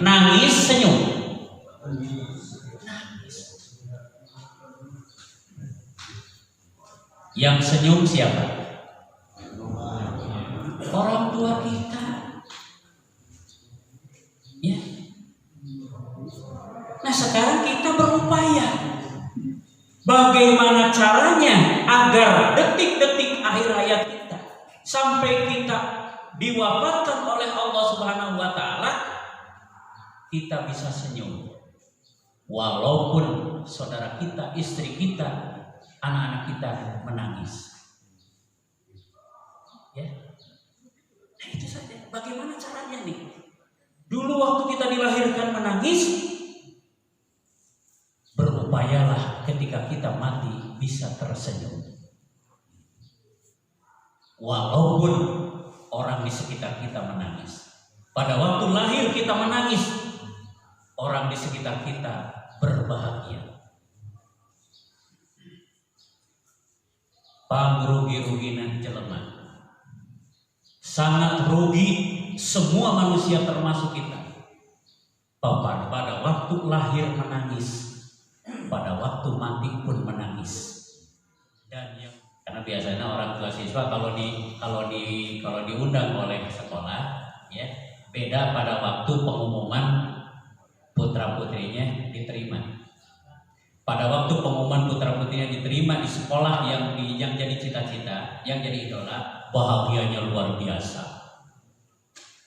nangis, senyum. Yang senyum siapa? Orang tua kita. Ya. Nah sekarang kita berupaya bagaimana caranya agar detik-detik akhir hayat kita sampai kita diwafatkan oleh Allah Subhanahu wa taala kita bisa senyum. Walaupun saudara kita, istri kita, anak-anak kita menangis. Ya. Nah, itu saja. Bagaimana caranya nih? Dulu waktu kita dilahirkan menangis, berupayalah ketika kita mati bisa tersenyum. Walaupun orang di sekitar kita menangis. Pada waktu lahir kita menangis, orang di sekitar kita berbahagia. Pangrugi-ruginan jelema. Sangat rugi semua manusia termasuk kita. Pada waktu lahir menangis, pada waktu mati pun menangis. Dan yang karena biasanya orang tua siswa kalau diundang oleh sekolah, ya beda pada waktu pengumuman putra putrinya diterima. Pada waktu pengumuman putra putrinya diterima di sekolah yang jadi cita-cita, yang jadi idola, bahagianya luar biasa.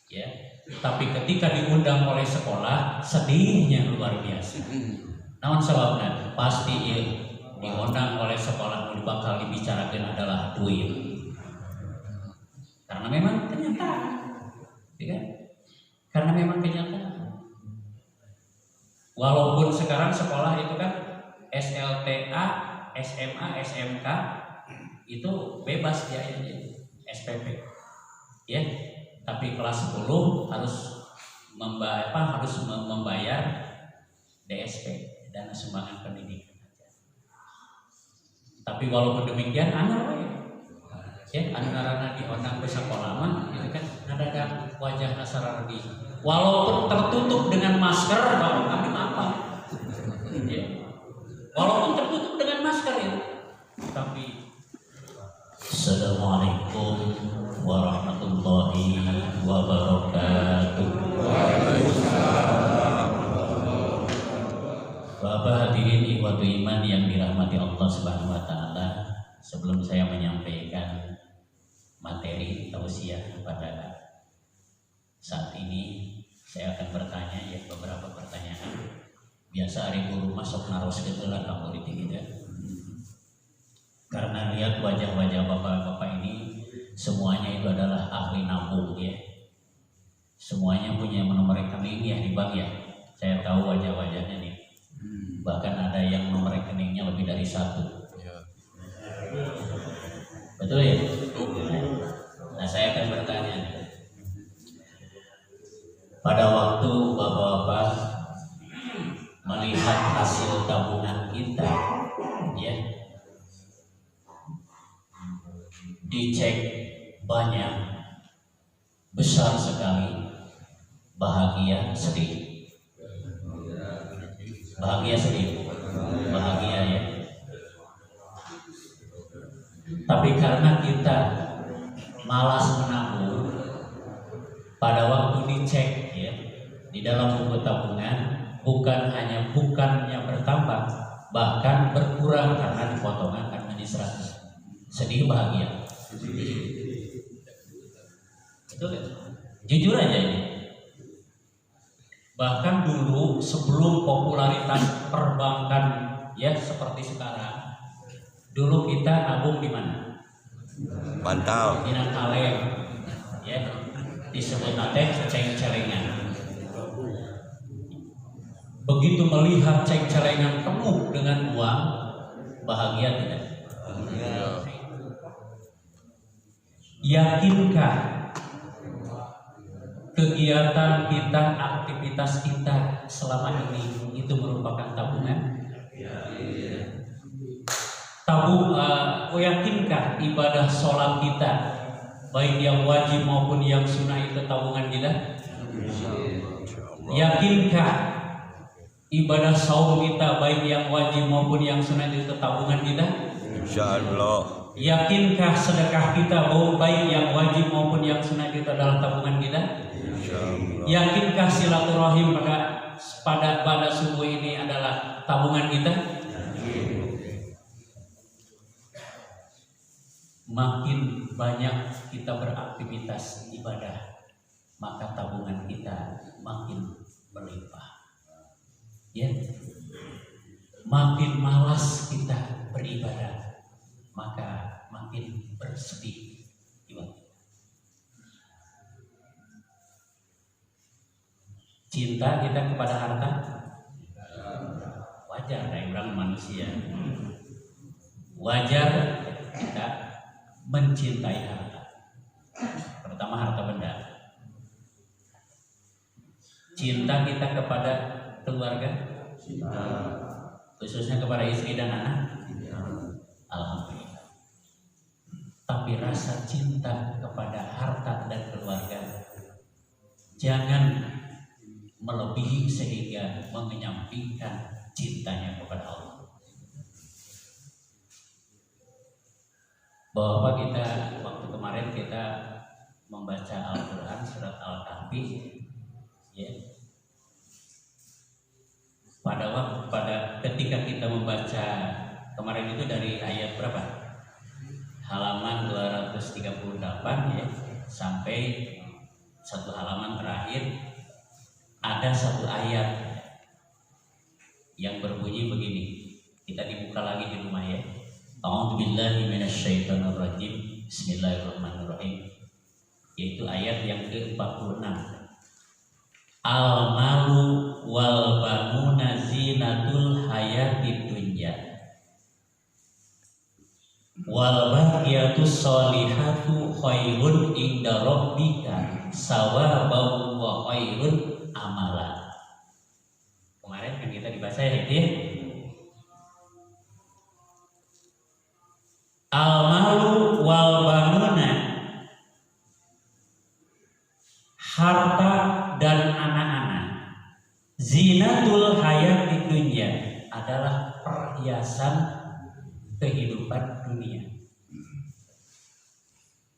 Ya, tapi ketika diundang oleh sekolah, sedihnya luar biasa. Namun sebabnya pasti ya, diundang oleh sekolah bakal dibicarakan adalah duit. Karena memang kenyataan, ya kan? Karena memang kenyataan. Walaupun sekarang sekolah itu kan SLTA, SMA, SMK itu bebas biayanya, SPP, ya. Tapi kelas 10 harus membayar DSP, dana sumbangan pendidikan. Tapi walaupun demikian, ya, karena diundang ke sekolah mah, itu kan ada wajah nasarani. Walaupun tertutup dengan masker, kami apa? Ya. Walaupun tertutup dengan masker ya, tapi Assalamualaikum warahmatullahi wabarakatuh. Bapak hadirin ikhwatu iman yang dirahmati Allah Subhanahu wa taala, sebelum saya menyampaikan materi tausiah pada saat ini, saya akan bertanya ya beberapa pertanyaan. Biasa hari guru masuk naros ketelah kamu di kita. Karena lihat wajah-wajah bapak-bapak ini semuanya itu adalah ahli nabung ya. Semuanya punya nomor rekening ya di bank ya. Saya tahu wajah-wajahnya nih. Bahkan ada yang nomor rekeningnya lebih dari 1. Betul ya? Nah saya akan bertanya nih. Pada waktu bapak-bapak melihat hasil tabungan kita, ya, dicek banyak, besar sekali, bahagia, sedih. Bahagia sedih, bahagia ya. Tapi karena kita malas menabung, pada waktu dicek ya di dalam buku tabungan bukannya bertambah, bahkan berkurang karena dipotong administrasi. Sedih bahagia. Betul ya? Jujur aja ini. Bahkan dulu sebelum popularitas perbankan ya seperti sekarang, dulu kita nabung di mana? Pantau. Di Kaleng, ya disebut nate ceng-celengan. Begitu melihat ceng-celengan penuh dengan uang, bahagia tidak? Yakinkah kegiatan kita, aktivitas kita selama ini itu merupakan tabungan? Yakinkah ibadah sholat kita baik yang wajib maupun yang sunnah itu tabungan kita? Yakinkah ibadah saum kita baik yang wajib maupun yang sunnah itu tabungan kita? Insyaallah. Yakinkah sedekah kita baik yang wajib maupun yang sunnah itu adalah tabungan kita? Insyaallah. Yakinkah silaturahim pada subuh ini adalah tabungan kita? Makin banyak kita beraktivitas ibadah, maka tabungan kita makin berlimpah. Ya, makin malas kita beribadah, maka makin bersedih jiwa. Cinta kita kepada harta wajar, dari orang manusia wajar kita mencintai harta, pertama harta benda. Cinta kita kepada keluarga, khususnya kepada istri dan anak, alhamdulillah. Tapi rasa cinta kepada harta dan keluarga jangan melebihi sehingga mengenyampingkan cintanya kepada Allah. Bahwa kita waktu kemarin kita membaca Al-Quran surat Al-Kahfi, ya. Pada ketika kita membaca kemarin itu dari ayat berapa? Halaman 238 ya, sampai satu halaman terakhir ada satu ayat yang berbunyi begini. Kita dibuka lagi di rumah ya. A'udzubillahi minasyaitonirrajim. Bismillahirrahmanirrahim. Yaitu ayat yang ke-46. Al-malu wal banuna zinatul hayatid dunya wal baqiyatus sholihatu khairun inda rabbika sawaban wa khairun amala. Kemarin kan kita dibaca ya itu ya. Al-malu wal banuna, harta dan anak-anak, zinatul hayatid dunya, adalah perhiasan kehidupan dunia.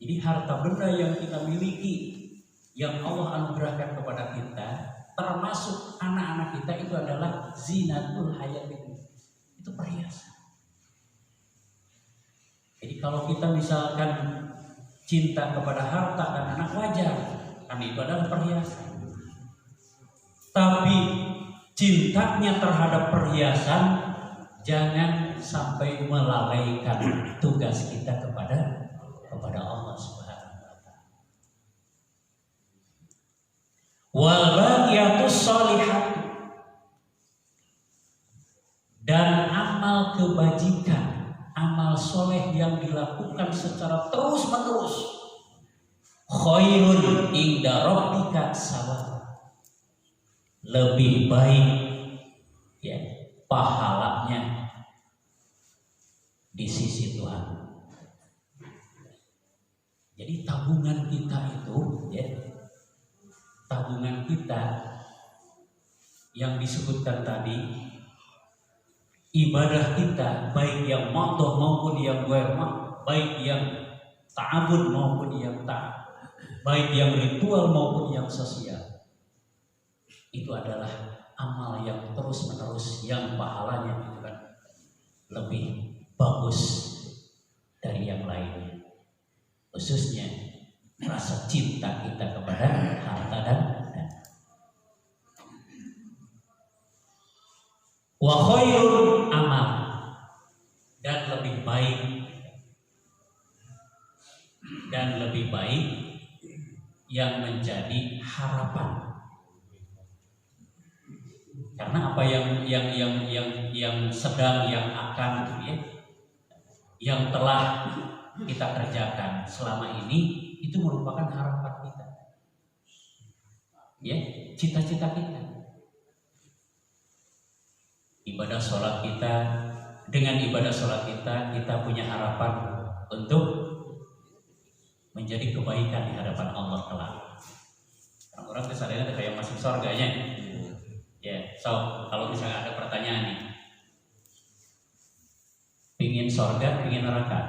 Jadi harta benda yang kita miliki, yang Allah anugerahkan kepada kita, termasuk anak-anak kita, itu adalah zinatul hayatid dunya. Itu perhiasan. Jadi kalau kita misalkan cinta kepada harta dan anak wajar, karena itu adalah perhiasan. Tapi cintanya terhadap perhiasan jangan sampai melalaikan tugas kita kepada Allah Subhanahu wa taala. Wal baqiyatus sholihat, dan amal kebajikan, amal soleh yang dilakukan secara terus menerus, khairun inda rabbika sawab, lebih baik ya pahalanya di sisi Tuhan. Jadi tabungan kita itu ya, tabungan kita yang disebutkan tadi, ibadah kita baik yang ma'doh maupun yang ghair ma'doh, baik yang ta'abud maupun yang ta'ab, baik yang ritual maupun yang sosial, itu adalah amal yang terus menerus, yang pahalanya itu kan lebih bagus dari yang lainnya. Khususnya rasa cinta kita kepada harta dan wa khairul amal, dan lebih baik yang menjadi harapan. Karena apa yang sedang, yang akan ya, yang telah kita kerjakan selama ini, itu merupakan harapan kita. Ya, cita-cita kita. Ibadah sholat kita, dengan ibadah sholat kita punya harapan untuk menjadi kebaikan di hadapan Allah kelak. Orang kesannya kayak masuk surganya. Ya, so kalau misalnya ada pertanyaan nih, pingin surga, pingin neraka?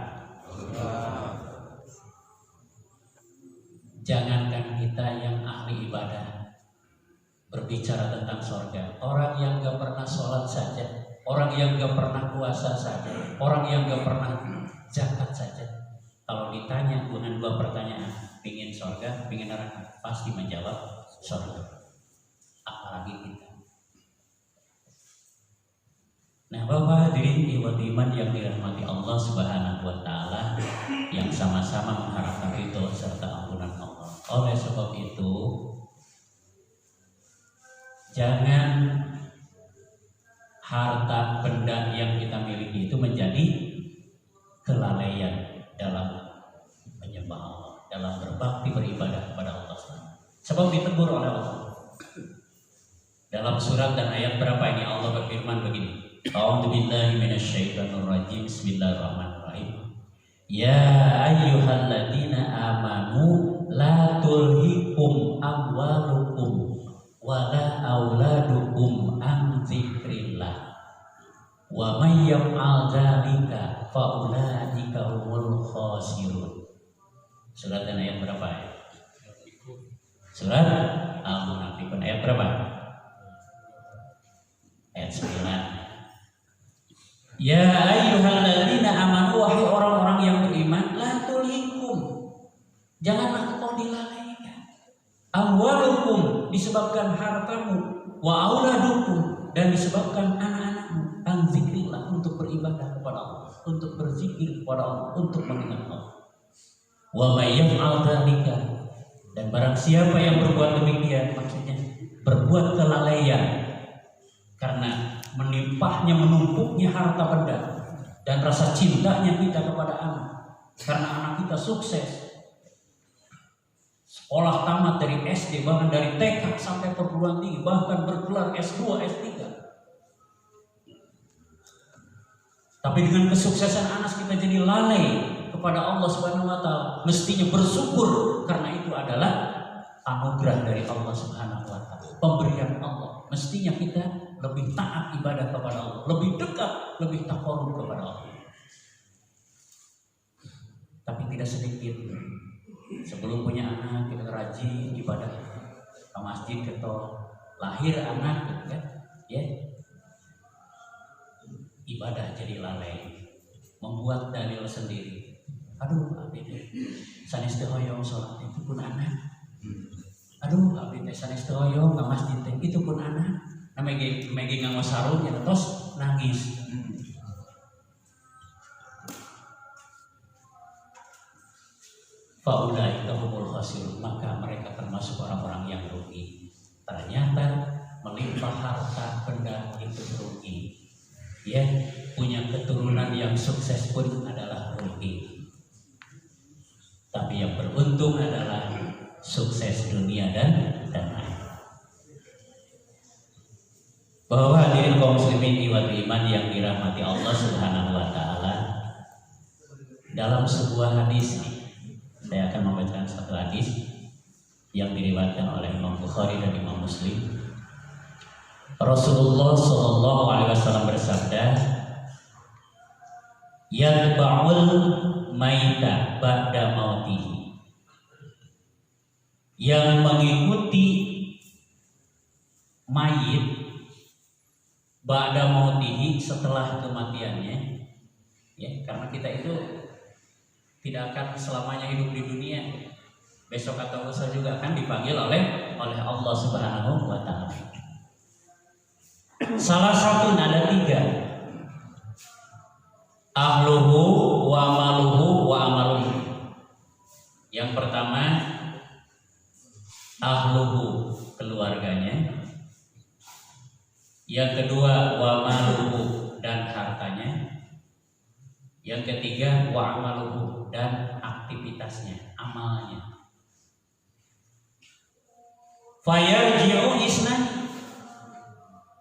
Jangankan kita yang ahli ibadah berbicara tentang surga, orang yang gak pernah sholat saja, orang yang gak pernah puasa saja, orang yang gak pernah zakat saja, kalau ditanya dengan dua pertanyaan, pingin surga, pingin neraka, pasti menjawab surga. Apalagi kita. Nah, Bapak hadirin ikhwat iman yang dirahmati Allah Subhanahu wa taala, yang sama-sama mengharapkan ridho serta ampunan Allah. Oleh sebab itu, jangan harta benda yang kita miliki itu menjadi kelalaian dalam menyembah Allah, dalam berbakti beribadah kepada Allah. Sebab ditegur oleh Allah. Dalam surat dan ayat berapa ini Allah berfirman begini. A'udzu billahi minasyaitonir rajim. Bismillahirrahmanirrahim. Ya ayyuhalladzina amanu la tulhikum amwalukum wala auladukum an dzikrillah. Wa may yaf'al dzalika fa ulaika humul khasirun. Surat dan ayat berapa ya? Surat Al-Munafiqun ayat berapa? Ayat 9. Ya ayyuhalladzina amanu, wahai orang-orang yang beriman, la tulhikum, janganlah engkau dilalaikan, amwalukum, disebabkan hartamu, wa auladukum, dan disebabkan anak-anakmu, an dzikrillah, untuk beribadah kepada Allah, untuk berzikir kepada Allah, untuk mengingat Allah. Wa may yaf'al dzalika, dan barang siapa yang berbuat demikian, maksudnya berbuat kelalaian karena menimpahnya, menumpuknya harta benda dan rasa cintanya kita kepada anak, karena anak kita sukses, sekolah tamat dari SD, bahkan dari TK sampai perguruan tinggi, bahkan bergelar S2, S3. Tapi dengan kesuksesan anak kita jadi lalai kepada Allah Subhanahu wa taala. Mestinya bersyukur karena itu adalah anugerah dari Allah Subhanahu wa taala, pemberian Allah. Mestinya kita lebih taat ibadah kepada Allah, lebih dekat, lebih taqarrub kepada Allah. Tapi tidak sedikit sebelum punya anak kita rajin ibadah ke masjid, atau lahir anak gitu kan, ya, ibadah jadi lalai, membuat dalil sendiri. Aduh, abdi sanes teu hoyong salat itu pun anak. Aduh, abdi sanes teu hoyong ka masjid itu pun anak. Megi nganggo sarung ya tos nangis. Faulaika humul khasirun, maka mereka termasuk orang-orang yang rugi. Ternyata melimpah harta benda itu rugi. Ya, punya keturunan yang sukses pun adalah rugi. Tapi yang beruntung adalah sukses dunia dan akhirat. Bahwa hadirin kaum muslimin wal iman yang dirahmati Allah Subhanahu wa taala, dalam sebuah hadis, saya akan membacakan satu hadis yang diriwayatkan oleh Imam Bukhari dan Imam Muslim. Rasulullah sallallahu alaihi wasallam bersabda, "Yatba'ul maita ba'da mautihi." Yang mengikuti mayit ba'da mautihi, setelah kematiannya, ya, karena kita itu tidak akan selamanya hidup di dunia, besok atau lusa juga akan dipanggil oleh Allah Subhanahu wa taala. Salah satu ada 3, ahluhu wa maluhu wa amaluhu. Yang pertama ahluhu, keluarganya. Yang kedua wa maluhu, dan hartanya. Yang ketiga wa amaluhu, dan aktivitasnya, amalnya. Fayarji'u isnan,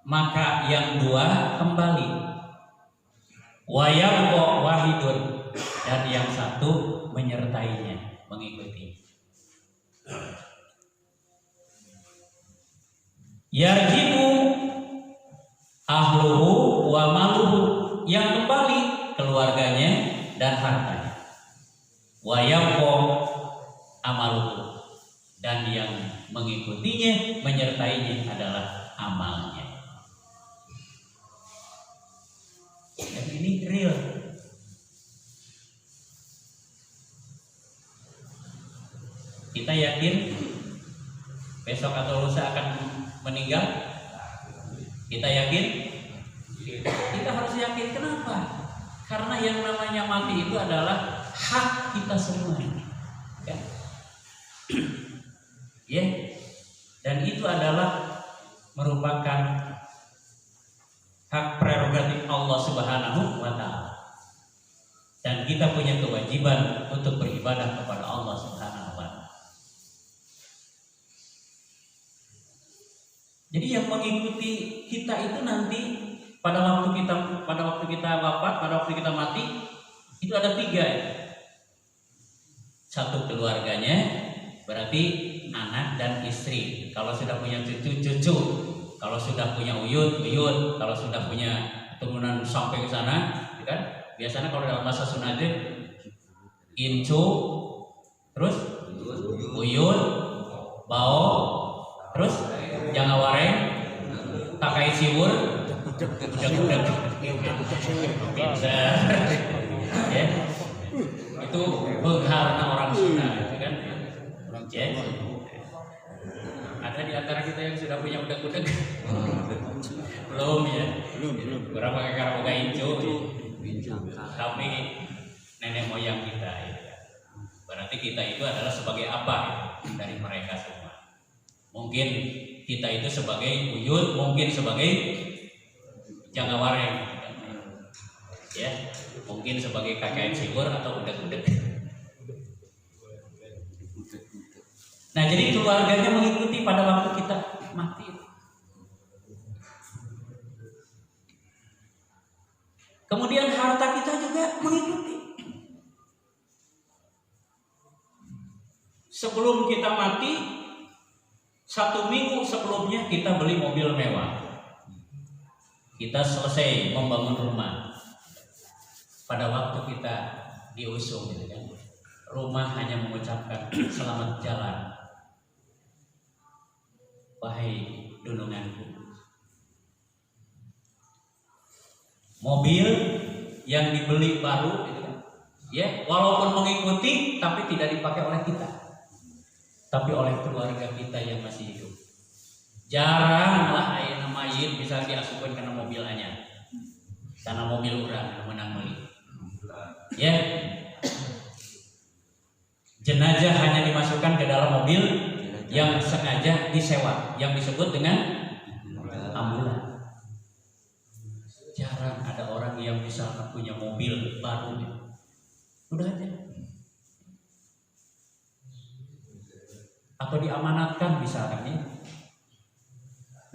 maka yang 2 kembali. Wa yabqa wahidun, dan yang 1 menyertainya, mengikuti. Yarji'u ahluhu wa maluhu, yang kembali keluarganya dan hartanya. Wa yabqa amaluhu, dan yang mengikutinya, menyertainya adalah amalnya. Dan ini real. Kita yakin besok atau lusa akan meninggal? Kita yakin? Kita harus yakin. Kenapa? Karena yang namanya mati itu adalah hak kita semua. Ya. Ya. Dan itu adalah merupakan hak prerogatif Allah Subhanahu wa Ta'ala. Dan kita punya kewajiban untuk beribadah kepada Allah Subhanahu wa Ta'ala. Jadi yang mengikuti kita itu nanti pada waktu kita wafat, pada waktu kita mati, itu ada 3 ya. Satu, keluarganya, berarti anak dan istri. Kalau sudah punya cucu. Kalau sudah punya uyut, kalau sudah punya keturunan sampai ke sana, kan? Biasanya kalau dalam bahasa Sunda itu incu, terus uyut, bau, terus jangan wareng, takai siwur, udah pintar, ya. Itu berharga orang Sunda, gitu kan? Ya. Ada di antara kita yang sudah punya udag-udag? Belum ya? Belum. Berapa kakak boga incu? Tapi nenek moyang kita ya. Berarti kita itu adalah sebagai apa ya, dari mereka semua. Mungkin kita itu sebagai uyut, mungkin sebagai janggawareng, ya, mungkin sebagai kakek siwur atau udag-udag. Nah, jadi keluarganya mengikuti pada waktu kita mati. Kemudian harta kita juga mengikuti. Sebelum kita mati, 1 minggu sebelumnya kita beli mobil mewah. Kita selesai membangun rumah. Pada waktu kita diusung, gitu kan, rumah hanya mengucapkan selamat jalan, wahai dununganku. Mobil yang dibeli baru, gitu kan, ya, walaupun mengikuti, tapi tidak dipakai oleh kita, tapi oleh keluarga kita yang masih hidup. Jaranglah ayah mayit bisa diasuhkan karena mobil anyar, karena mobil urang menang beli. Ya, jenazah hanya dimasukkan ke dalam mobil yang sengaja disewa, yang disebut dengan ambulan. Jarang ada orang yang misalkan punya mobil baru, udah aja, atau diamanatkan misalkan ya,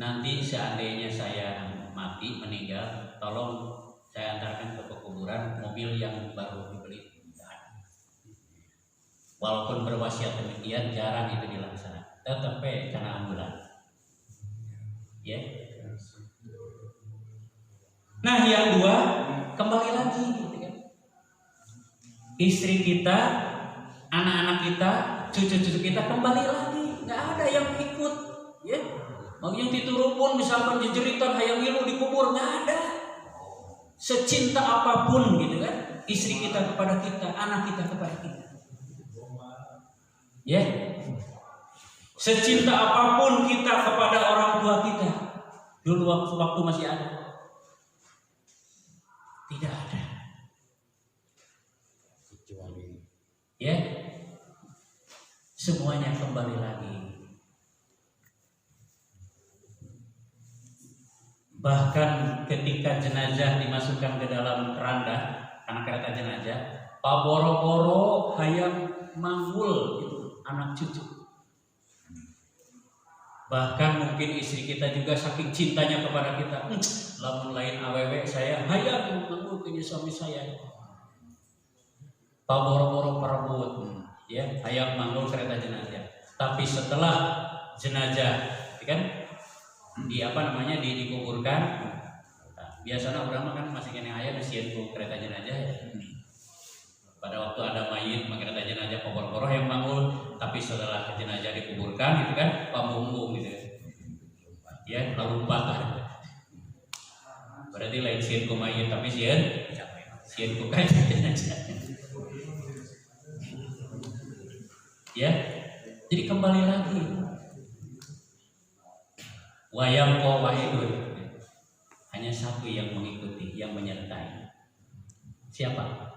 nanti seandainya saya mati, meninggal, tolong saya antarkan ke pekuburan mobil yang baru dibeli. Walaupun berwasiat demikian, jarang itu dilaksanakan. Tetap karena ambulan. Ya. Nah, yang 2, kembali lagi, gitu kan. Istri kita, anak-anak kita, cucu-cucu kita kembali lagi. Nggak ada yang ikut, ya. Mau yang diturupun misalkan jejeritan hayang ilu dikubur, nggak ada. Secinta apapun, gitu kan, istri kita kepada kita, anak kita kepada kita, ya, secinta apapun kita kepada orang tua kita dulu waktu masih ada, tidak ada, ya, semuanya kembali lagi. Bahkan ketika jenazah dimasukkan ke dalam keranda, anak kereta jenazah, Pak boro-boro hayang manggul gitu, anak cucu. Bahkan mungkin istri kita juga saking cintanya kepada kita, lamun lain awewe saya hayang manggul ke suami saya. Pak boro-boro perebut, ya, hayang manggul kereta jenazah. Tapi setelah jenazah, kan dikuburkan. Nah, biasanya orang kan masih kena ayah disieun ku kereta jenazah ya. Pada waktu ada mayit kereta jenazah pokor-pokor yang manggul, tapi setelah jenazah dikuburkan gitu kan, pamunggung gitu. Ya, lalu bakar. Berarti lain sieun ku mayit tapi sieun ku kereta jenazah. Ya, jadi kembali lagi wayang ko wahidun, hanya satu yang mengikuti, yang menyertai. Siapa?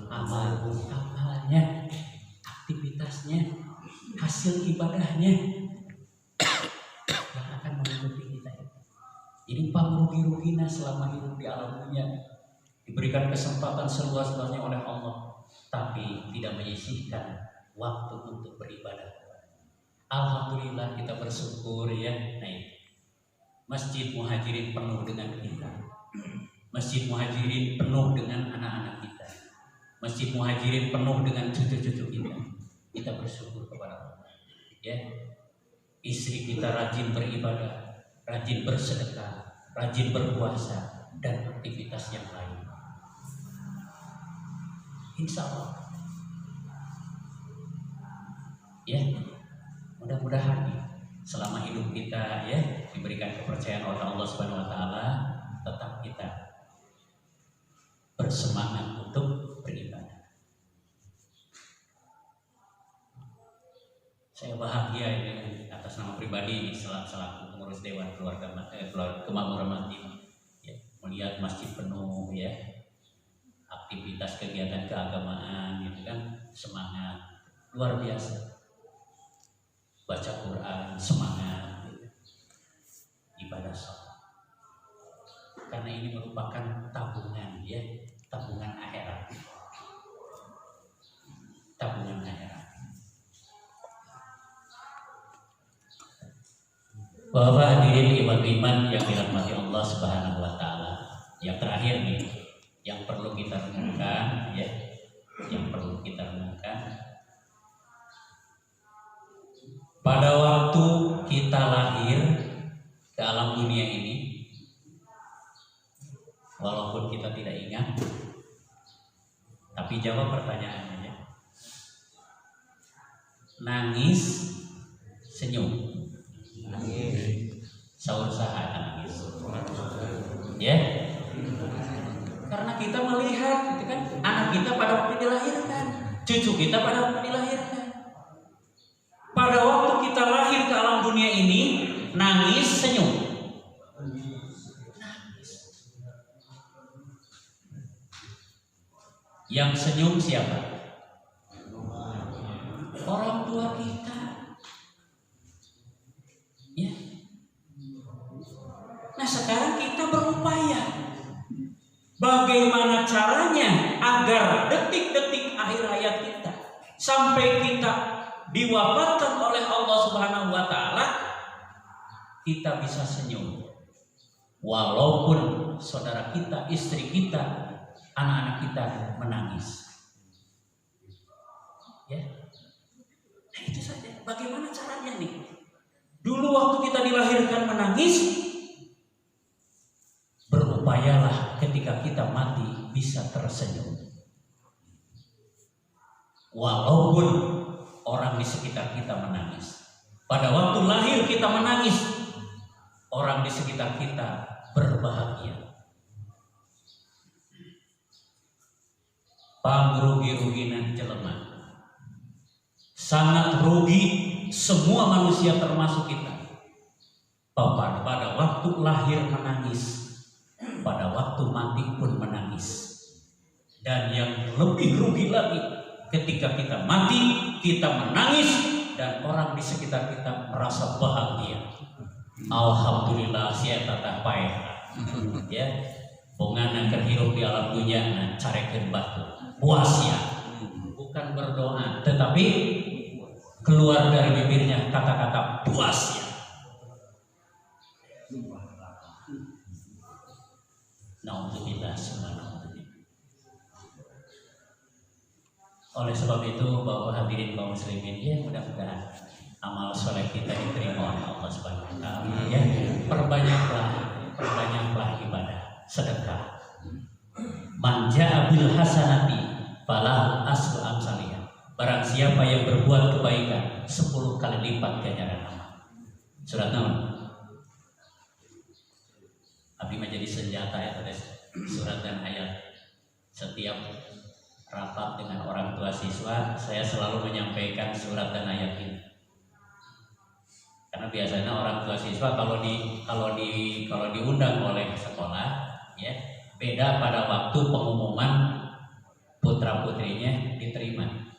Amalnya, aktivitasnya, hasil ibadahnya yang akan mengikuti kita. Jadi pangrugi-rugina selama hidup di alam dunia diberikan kesempatan seluas-luasnya oleh Allah, tapi tidak menyisihkan waktu untuk beribadah. Alhamdulillah kita bersyukur ya. Nah, Masjid Muhajirin penuh dengan kita. Masjid Muhajirin penuh dengan anak-anak kita. Masjid Muhajirin penuh dengan cucu-cucu kita. Kita bersyukur kepada Allah. Ya, istri kita rajin beribadah, rajin bersedekah, rajin berpuasa dan aktivitas yang lain. Insya Allah. Ya, mudah-mudahan selama hidup kita ya diberikan kepercayaan oleh Allah Subhanahu wa taala, tetap kita bersemangat untuk beribadah. Saya bahagia ini atas nama pribadi selaku pengurus Dewan Keluarga Kemakmuran Masjid ya, melihat masjid penuh ya, aktivitas kegiatan keagamaan gitu kan, semangat luar biasa. Baca Quran, semangat ibadah sholat. Karena ini merupakan tabungan ya, tabungan akhirat. Tabungan akhirat. Bapak hadirin iman yang dirahmati Allah Subhanahu wa taala. Yang terakhir nih, yang perlu kita renungkan ya, yang perlu kita renungkan. Pada waktu kita lahir ke alam dunia ini, walaupun kita tidak ingat, tapi jawab pertanyaannya. Nangis, senyum. Nangis. Saur saha nangis. Ya. Karena kita melihat, gitu kan, anak kita pada waktu dilahirkan, cucu kita pada waktu dilahirkan. Pada waktu kita lahir ke alam dunia ini, nangis, senyum. Nangis. Yang senyum siapa? Orang tua kita. Ya. Nah, sekarang kita berupaya. Bagaimana caranya agar detik-detik akhir hayat kita sampai kita diwafatkan oleh Allah Subhanahu wa taala, kita bisa senyum. Walaupun saudara kita, istri kita, anak-anak kita menangis. Ya. Nah, itu saja. Bagaimana caranya nih? Dulu waktu kita dilahirkan menangis, berupayalah ketika kita mati bisa tersenyum. Walaupun orang di sekitar kita menangis. Pada waktu lahir kita menangis, orang di sekitar kita berbahagia. Pangrugi-ruginan jelema. Sangat rugi semua manusia termasuk kita. Pada waktu lahir menangis, pada waktu mati pun menangis. Dan yang lebih rugi lagi, ketika kita mati, kita menangis dan orang di sekitar kita merasa bahagia. Alhamdulillah sia tatah paeh. Ya, bongana kerhirup di alam dunia na carekeun batu. Puas ya. Bukan berdoa, tetapi keluar dari bibirnya kata-kata puas ya. Nauzubillah subhanallah. Oleh sebab itu, Bapak hadirin kaum muslimin, ya mudah-mudahan amal soleh kita diterima oleh Allah Subhanahu wa taala. Ya, perbanyaklah ibadah, sedekah. Man jaa bil hasanati falahu asru amsalihha. Barang siapa yang berbuat kebaikan 10 kali lipat ganjaran amal. Surat naon? Abdi mah jadi senjata ya, surat dan ayat. Setiap rapat dengan orang tua siswa, saya selalu menyampaikan surat dan ayat ini. Karena biasanya orang tua siswa kalau diundang oleh sekolah, ya beda pada waktu pengumuman putra putrinya diterima.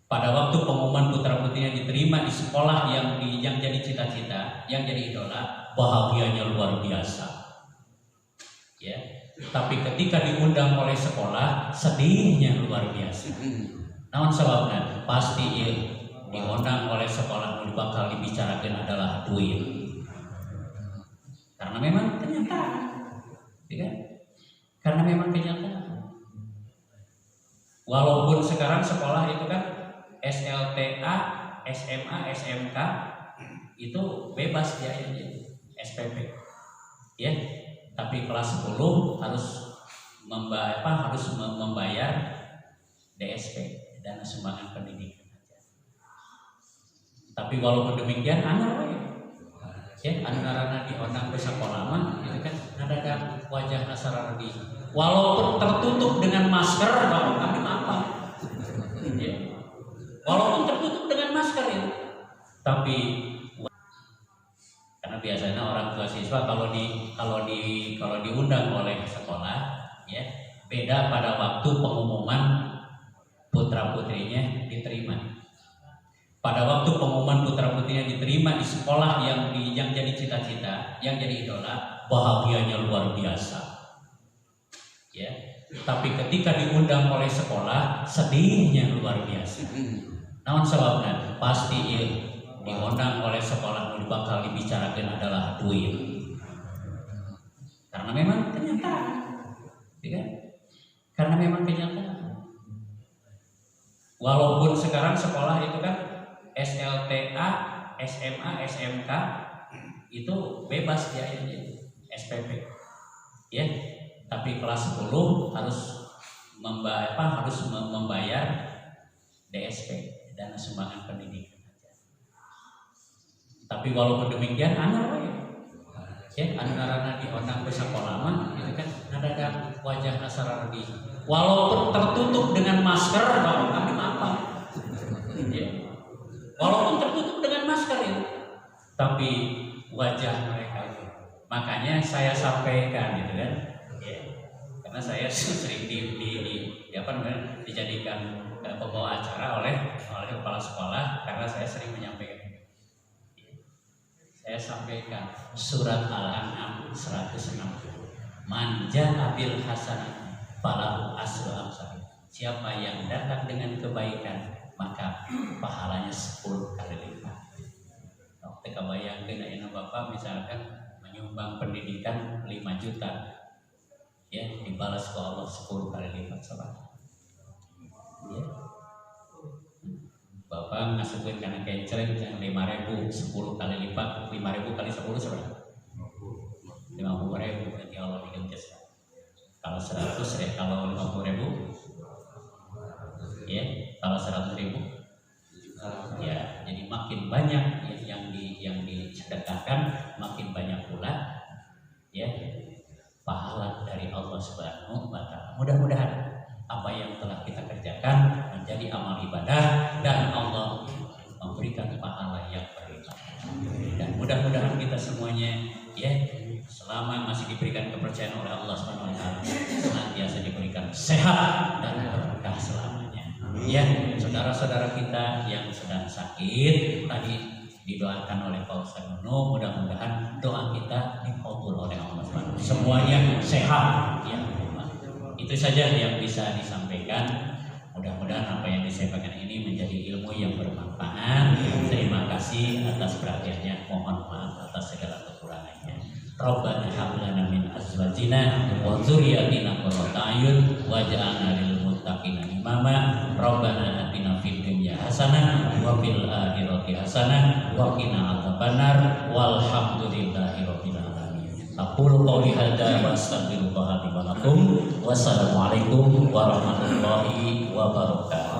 Pada waktu pengumuman putra putrinya diterima di sekolah yang jadi cita-cita, yang jadi idola, bahagianya luar biasa. Ya. Tapi ketika diundang oleh sekolah, sedihnya luar biasa. Namun sebabnya pasti diundang oleh sekolah bakal dibicarakan adalah duit. Karena memang kenyataan, ya? Karena memang kenyataan. Walaupun sekarang sekolah itu kan SLTA, SMA, SMK itu bebas biayanya, SPP, ya. Tapi kelas 10 harus membayar DSP, dana sumbangan pendidikan. Tapi walaupun demikian, anak-anak di onang ke sekolah mah, itu kan ada wajah nasarana di, walaupun tertutup dengan masker, kami apa? Ya. Walaupun tertutup dengan masker itu, tapi karena biasanya orang tua siswa kalau diundang oleh sekolah, ya beda pada waktu pengumuman putra putrinya diterima. Pada waktu pengumuman putra putrinya diterima di sekolah yang jadi cita-cita, yang jadi idola, bahagianya luar biasa. Ya, tapi ketika diundang oleh sekolah, sedihnya luar biasa. Namun sebabnya pasti diundang oleh sekolah bakal dibicarakan adalah duit. Karena memang kenyataan, ya? Karena memang kenyataan. Walaupun sekarang sekolah itu kan SLTA, SMA, SMK itu bebas biayanya, SPP, ya. Tapi kelas 10 harus membayar DSP, dana sumbangan pendidikan. Tapi walaupun demikian, anak-anak di onang ke sekolah mah, itu kan ada wajah nasarana di, walaupun tertutup dengan masker, kami apa? Ya. Walaupun tertutup dengan masker itu, tapi wajah mereka itu. Makanya saya sampaikan gitu kan, ya. Karena saya sering dijadikan pembawa acara oleh kepala sekolah, karena saya sering menyampaikan. Saya sampaikan surat Al-An'am 160. Man jaa bil hasanah falahu asru amsalihha. Siapa yang datang dengan kebaikan, maka pahalanya 10 kali lipat. Waktu kebayangkan ayeuna Bapak misalkan menyumbang pendidikan 5 juta, ya dibalas ke Allah 10 kali lipat sahabat. Ya. Bapak ngasukin karena kencereng yang 5.000 10 kali lipat, 5.000 kali 10 seberapa? 50.000 berarti Allah digentes. Kalau 100 ya, kalau 50.000 ya, kalau 100.000 ya, jadi makin banyak yang disedekahkan, makin banyak pula ya pahala dari Allah Subhanahu wa taala. Mudah-mudahan apa yang telah kita kerjakan menjadi amal ibadah dan Allah memberikan pahala yang berlipat. Dan mudah-mudahan kita semuanya ya selama masih diberikan kepercayaan oleh Allah Subhanahu wa taala senantiasa diberikan sehat dan berkah selamanya. Ya, saudara-saudara kita yang sedang sakit tadi didoakan oleh Pak Ustaz Nuno, mudah-mudahan doa kita dikabul oleh Allah Subhanahu wa taala. Semuanya sehat ya. Itu saja yang bisa disampaikan. Mudah-mudahan apa yang disampaikan ini menjadi ilmu yang bermanfaat. Terima kasih atas perhatiannya. Mohon maaf atas segala kekurangannya. Rabbana hab lana min azwajina wa dzurriyyatina qurrata a'yun waj'alna lil muttaqina imama. Rabbana atina fid dunya hasanah wa fil akhirati hasanah wa qina adzabannar. Walhamdulillahi rabbil alamin. Aqulu qouli hadza wa astaghfirullah li wa lakum. Wassalamualaikum warahmatullahi wabarakatuh.